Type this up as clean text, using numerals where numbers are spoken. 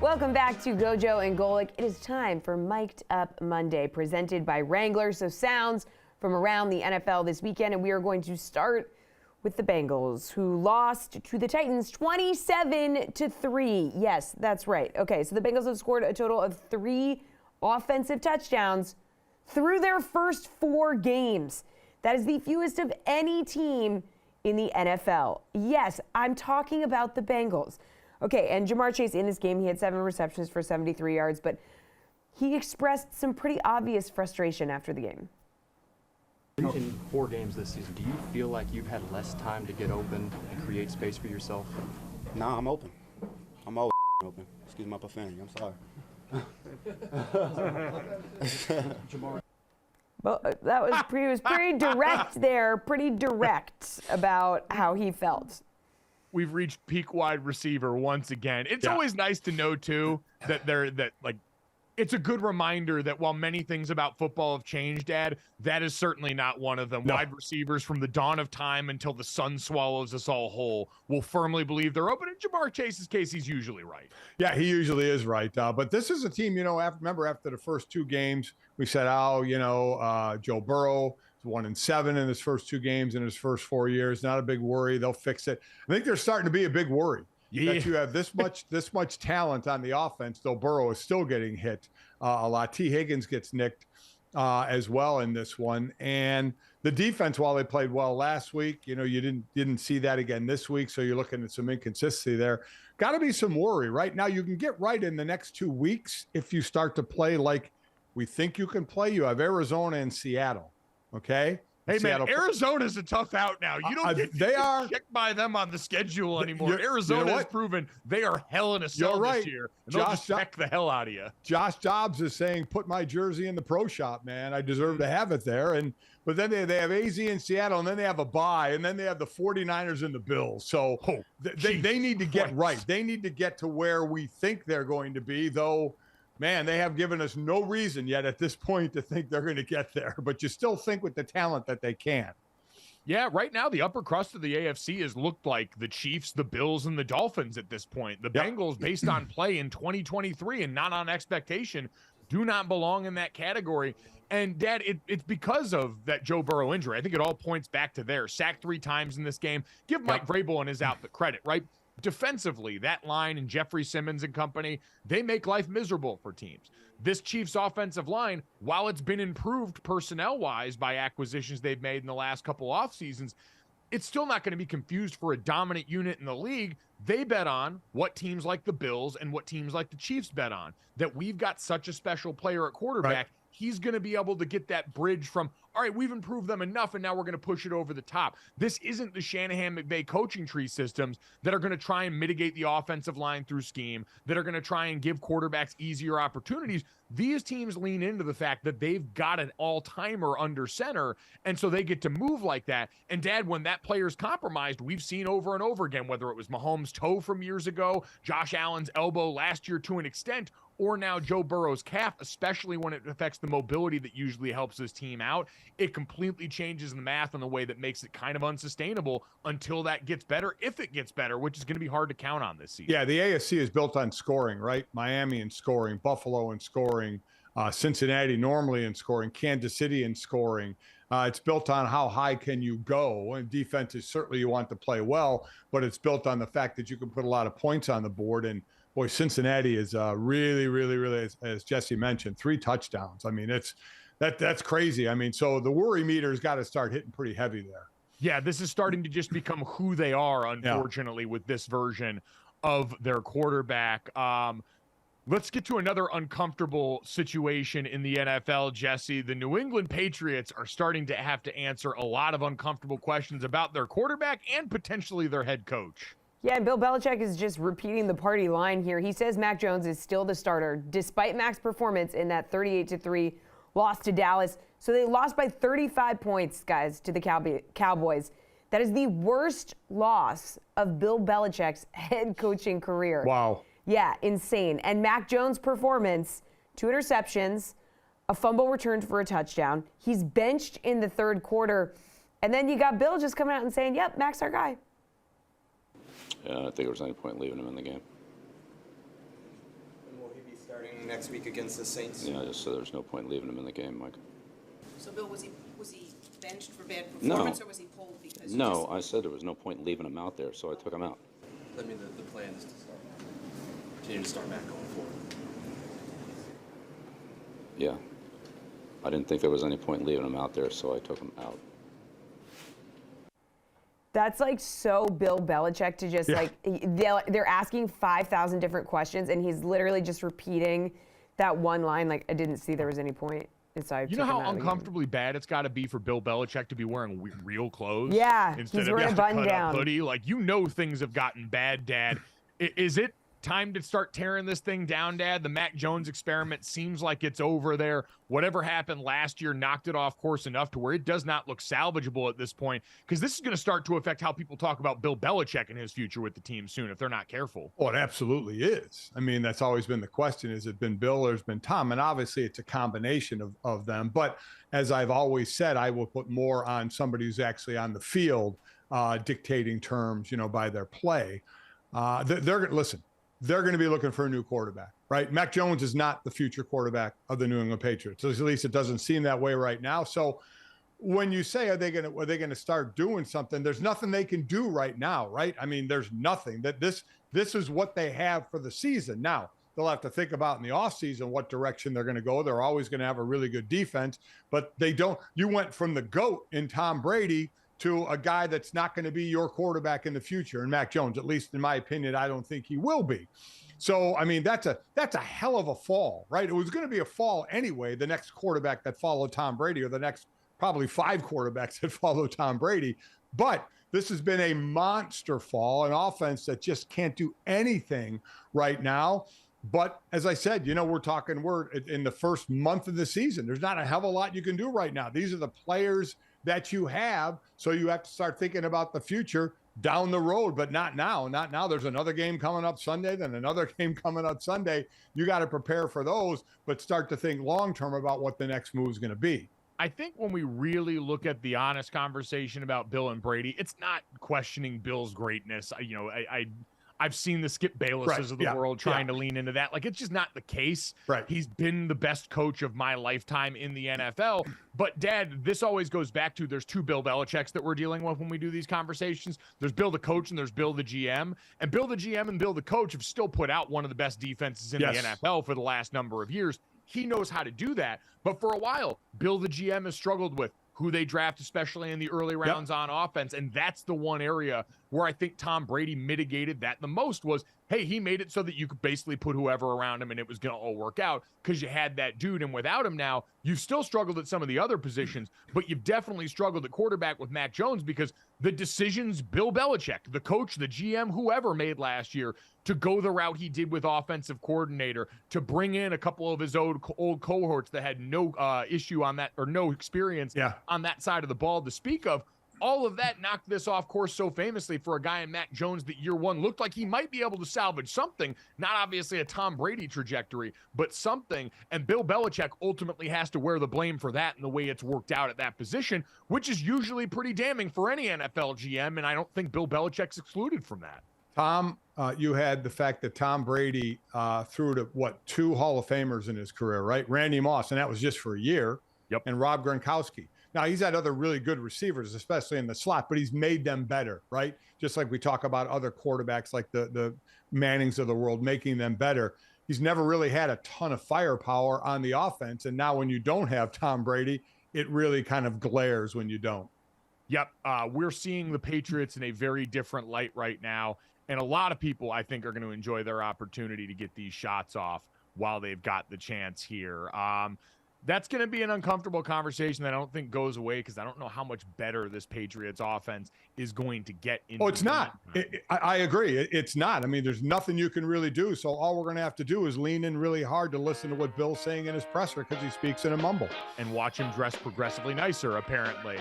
Welcome back to GoJo and Golic. It is time for Mic'd Up Monday, presented by Wrangler. So sounds from around the NFL this weekend, and we are going to start with the Bengals, who lost to the Titans 27-3. Yes, that's right. Okay, so the Bengals have scored a total of 3 offensive touchdowns through their first 4 games. That is the fewest of any team in the NFL. Yes, I'm talking about the Bengals. Okay, and Ja'Marr Chase in this game, he had 7 receptions for 73 yards, but he expressed some pretty obvious frustration after the game. In 4 games this season, do you feel like you've had less time to get open and create space for yourself? Nah, I'm open. I'm always open. Excuse my profanity. I'm sorry. Well, he was pretty direct there, pretty direct about how he felt. We've reached peak wide receiver once again. It's always nice to know too that it's a good reminder that while many things about football have changed, Dad, that is certainly not one of them. No. Wide receivers from the dawn of time until the sun swallows us all whole will firmly believe they're open. In Ja'Marr Chase's case, he's usually right. Yeah, he usually is right. But this is a team, remember after the first 2 games, we said, Joe Burrow 1-7 in his first 2 games in his first 4 years. Not a big worry. They'll fix it. I think they're starting to be a big worry. Yeah. That you have this much talent on the offense, though Burrow is still getting hit a lot. T. Higgins gets nicked as well in this one. And the defense, while they played well last week, you didn't see that again this week. So you're looking at some inconsistency there. Got to be some worry. Right now, you can get right in the next 2 weeks if you start to play like we think you can play. You have Arizona and Seattle. Okay. Hey, man, Arizona's a tough out now. You don't get checked by them on the schedule anymore. Arizona has proven they are hell in a cell this year. And they'll just check the hell out of you. Josh Dobbs is saying, put my jersey in the pro shop, man. I deserve to have it there. But then they have AZ in Seattle, and then they have a bye, and then they have the 49ers and the Bills. So they need to get right. They need to get to where we think they're going to be, though. Man, they have given us no reason yet at this point to think they're going to get there, but you still think with the talent that they can. Yeah, right now the upper crust of the AFC has looked like the Chiefs, the Bills, and the Dolphins at this point. The Bengals, based on play in 2023 and not on expectation, do not belong in that category. And, Dad, it's because of that Joe Burrow injury. I think it all points back to there. Sacked 3 times in this game. Give Mike Vrabel and his outfit credit, right? Defensively, that line and Jeffrey Simmons and company, they make life miserable for teams. This Chiefs offensive line, while it's been improved personnel-wise by acquisitions they've made in the last couple off seasons, it's still not going to be confused for a dominant unit in the league. They bet on what teams like the Bills and what teams like the Chiefs bet on, that we've got such a special player at quarterback. Right. He's going to be able to get that bridge from, all right, we've improved them enough, and now we're going to push it over the top. This isn't the Shanahan-McVay coaching tree systems that are going to try and mitigate the offensive line through scheme, that are going to try and give quarterbacks easier opportunities. These teams lean into the fact that they've got an all-timer under center, and so they get to move like that. And, Dad, when that player's compromised, we've seen over and over again, whether it was Mahomes' toe from years ago, Josh Allen's elbow last year to an extent, or now Joe Burrow's calf, especially when it affects the mobility that usually helps this team out. It completely changes the math in a way that makes it kind of unsustainable until that gets better, if it gets better, which is going to be hard to count on this season. Yeah, the AFC is built on scoring, right? Miami in scoring, Buffalo in scoring, Cincinnati normally in scoring, Kansas City in scoring. It's built on how high can you go, and defense is certainly you want to play well, but it's built on the fact that you can put a lot of points on the board. And boy, Cincinnati is really, as Jesse mentioned, 3 touchdowns. I mean, that's crazy. I mean, so the worry meter's got to start hitting pretty heavy there. Yeah, this is starting to just become who they are, unfortunately, with this version of their quarterback. Let's get to another uncomfortable situation in the NFL, Jesse. The New England Patriots are starting to have to answer a lot of uncomfortable questions about their quarterback and potentially their head coach. Yeah, and Bill Belichick is just repeating the party line here. He says Mac Jones is still the starter, despite Mac's performance in that 38-3 loss to Dallas. So they lost by 35 points, guys, to the Cowboys. That is the worst loss of Bill Belichick's head coaching career. Wow. Yeah, insane. And Mac Jones' performance, 2 interceptions, a fumble returned for a touchdown. He's benched in the 3rd quarter. And then you got Bill just coming out and saying, yep, Mac's our guy. Yeah, I don't think there was any point leaving him in the game. he be starting next week against the Saints? Yeah, I just said there's no point leaving him in the game, Mike. So, Bill, was he benched for bad performance, or was he pulled because? No, I said there was no point leaving him out there, so I took him out. I mean, the plan is to continue to start Matt going forward. Yeah. I didn't think there was any point leaving him out there, so I took him out. That's like so Bill Belichick to just they're asking 5,000 different questions and he's literally just repeating that one line like I didn't see there was any point. And so You know how uncomfortably bad it's got to be for Bill Belichick to be wearing real clothes? Yeah, instead he's of wearing just a a button cut-up down. hoodie. Like, things have gotten bad, Dad. Is it time to start tearing this thing down, Dad? The Mac Jones experiment seems like it's over there. Whatever happened last year knocked it off course enough to where it does not look salvageable at this point, because this is going to start to affect how people talk about Bill Belichick and his future with the team soon if they're not careful. Well, it absolutely is. I mean, that's always been the question. Has it been Bill or has it been Tom? And obviously it's a combination of them. But as I've always said, I will put more on somebody who's actually on the field dictating terms, by their play. They're going to be looking for a new quarterback, right? Mac Jones is not the future quarterback of the New England Patriots. At least it doesn't seem that way right now. So when you say, are they going to start doing something? There's nothing they can do right now, right? I mean, there's nothing that this is what they have for the season. Now they'll have to think about in the offseason what direction they're going to go. They're always going to have a really good defense, but you went from the GOAT in Tom Brady to a guy that's not going to be your quarterback in the future. And Mac Jones, at least in my opinion, I don't think he will be. So, I mean, that's a hell of a fall, right? It was going to be a fall anyway, the next quarterback that followed Tom Brady, or the next probably 5 quarterbacks that follow Tom Brady. But this has been a monster fall, an offense that just can't do anything right now. But as I said, we're in the first month of the season. There's not a hell of a lot you can do right now. These are the players that you have. So you have to start thinking about the future down the road, but not now. Not now. There's another game coming up Sunday, then another game coming up Sunday. You got to prepare for those, but start to think long-term about what the next move is going to be. I think when we really look at the honest conversation about Bill and Brady, it's not questioning Bill's greatness. I've seen the Skip Baylesses of the world trying to lean into that. Like, it's just not the case. Right. He's been the best coach of my lifetime in the NFL. But, Dad, this always goes back to there's 2 Bill Belichicks that we're dealing with when we do these conversations. There's Bill the coach and there's Bill the GM. And Bill the GM and Bill the coach have still put out one of the best defenses in the NFL for the last number of years. He knows how to do that. But for a while, Bill the GM has struggled with who they draft, especially in the early rounds on offense. And that's the one area where I think Tom Brady mitigated that the most was, hey, he made it so that you could basically put whoever around him and it was going to all work out because you had that dude. And without him now, you've still struggled at some of the other positions, but you've definitely struggled at quarterback with Mac Jones because the decisions Bill Belichick, the coach, the GM, whoever made last year to go the route he did with offensive coordinator, to bring in a couple of his old cohorts that had no issue on that or no experience on that side of the ball to speak of. All of that knocked this off course so famously for a guy in Mac Jones that year one looked like he might be able to salvage something, not obviously a Tom Brady trajectory, but something. And Bill Belichick ultimately has to wear the blame for that and the way it's worked out at that position, which is usually pretty damning for any NFL GM. And I don't think Bill Belichick's excluded from that. Tom, you had the fact that Tom Brady threw to 2 Hall of Famers in his career, right? Randy Moss, and that was just for a year. Yep. And Rob Gronkowski. Now, he's had other really good receivers, especially in the slot, but he's made them better, right? Just like we talk about other quarterbacks like the Mannings of the world, making them better. He's never really had a ton of firepower on the offense. And now when you don't have Tom Brady, it really kind of glares when you don't. Yep. We're seeing the Patriots in a very different light right now. And a lot of people, I think, are going to enjoy their opportunity to get these shots off while they've got the chance here. That's going to be an uncomfortable conversation that I don't think goes away because I don't know how much better this Patriots offense is going to get. It's not. I agree. It's not. I mean, there's nothing you can really do. So all we're going to have to do is lean in really hard to listen to what Bill's saying in his presser because he speaks in a mumble. And watch him dress progressively nicer, apparently.